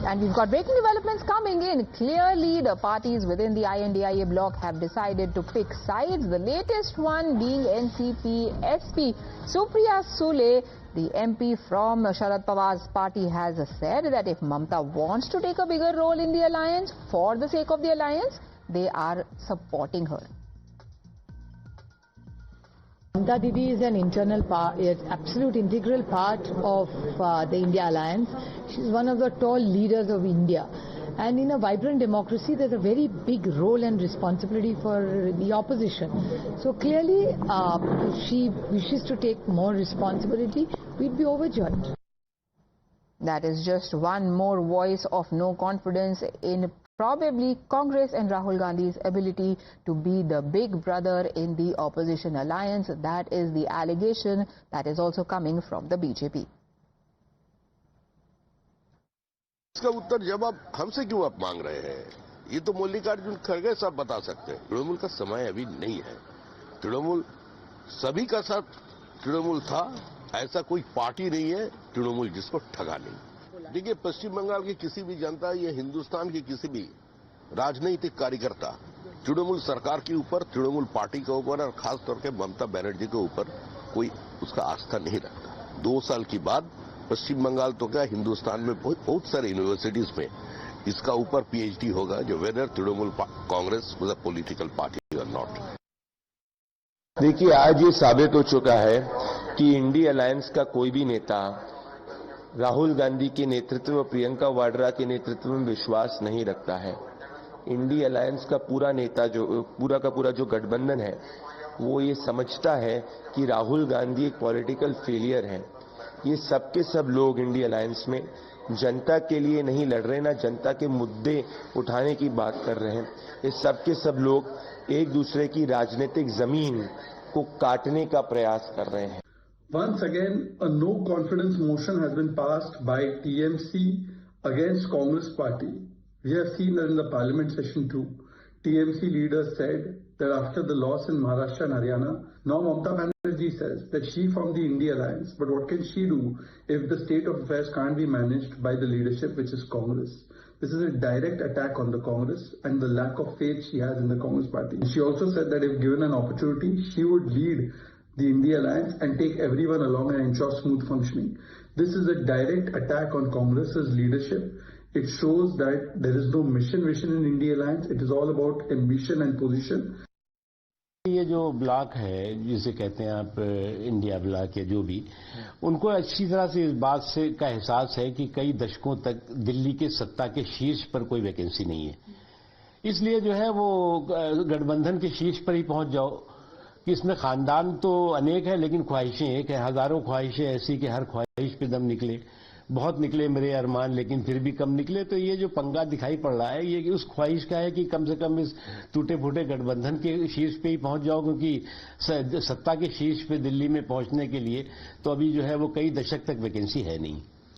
And we've got breaking developments coming in. Clearly, the parties within the INDIA bloc have decided to pick sides. The latest one being NCP-SP. Supriya Sule, the MP from Sharad Pawar's party, has said that if Mamta wants to take a bigger role in the alliance for the sake of the alliance, they are supporting her. Mamta Didi is an absolute integral part of the India Alliance. She's one of the tall leaders of India. And in a vibrant democracy, there's a very big role and responsibility for the opposition. So clearly, if she wishes to take more responsibility, we'd be overjoyed. That is just one more voice of no confidence in probably Congress and Rahul Gandhi's ability to be the big brother in the opposition alliance. That is the allegation that is also coming from the BJP. इसका उत्तर जवाब हमसे क्यों आप मांग रहे हैं? ये तो मल्लिकार्जुन खड़गे साहब बता सकते हैं। तृणमूल का समय अभी नहीं है। तृणमूल सभी का साथ तृणमूल था, ऐसा कोई पार्टी नहीं है तृणमूल जिसको ठगा नहीं। देखिए, पश्चिम बंगाल की किसी भी जनता या हिंदुस्तान की किसी भी राजनीतिक कार्यकर्ता तृणमूल सरकार के ऊपर, तृणमूल पार्टी के ऊपर और खासतौर के ममता बनर्जी के ऊपर कोई उसका आस्था नहीं रखता। 2 साल के बाद पश्चिम बंगाल तो क्या, हिंदुस्तान में बहुत सारे यूनिवर्सिटीज में इसका ऊपर पीएचडी होगा, जो whether Trinamool Congress was a political party और नॉट। देखिए, आज ये साबित हो चुका है कि इंडिया अलायंस का कोई भी नेता राहुल गांधी के नेतृत्व और प्रियंका वाड्रा के नेतृत्व में विश्वास नहीं रखता है। इंडिया अलायंस का पूरा नेता जो गठबंधन है, वो ये समझता है कि राहुल गांधी एक पॉलिटिकल फेलियर है। ये सब के सब लोग इंडिया अलायंस में जनता के लिए नहीं लड़ रहे, ना जनता के मुद्दे उठाने की बात कर रहे हैं। ये सब के सब लोग एक दूसरे की राजनीतिक जमीन को काटने का प्रयास कर रहे हैं। Once again, a no confidence motion has been passed by TMC against Congress party. We have seen that in the parliament session too. TMC leaders said that after the loss in Maharashtra and Haryana, now Mamta Banerjee says that she formed the India Alliance. But what can she do if the state of affairs can't be managed by the leadership, which is Congress? This is a direct attack on the Congress and the lack of faith she has in the Congress party. She also said that if given an opportunity, she would lead the India Alliance and take everyone along and ensure smooth functioning. This is a direct attack on Congress's leadership. It shows that there is no mission in India Alliance. It is all about ambition and position. ये जो block है, जिसे कहते हैं आप India block या जो भी, उनको अच्छी तरह से इस बात से का एहसास है कि कई दशकों तक दिल्ली के सत्ता के शीर्ष पर कोई वैकेंसी नहीं है। इसलिए जो है वो गठबंधन के शीर्ष पर ही पहुंच जाओ कि इसमें खानदान तो अनेक है लेकिन ख्वाहिशें एक है। हजारों ख्वाहिशें ऐसी कि हर ख्वाहिश पे दम निकले। बहुत निकले मेरे अरमान, लेकिन फिर भी कम निकले। तो ये जो पंगा दिखाई पड़ रहा है, ये कि उस ख्वाहिश का है कि कम से कम इस टूटे फूटे गठबंधन के शीर्ष पे ही पहुंच जाओ, क्योंकि सत्ता के शीर्ष पे दिल्ली में पहुंचने के लिए तो अभी जो है वो कई दशक तक वैकेंसी है नहीं।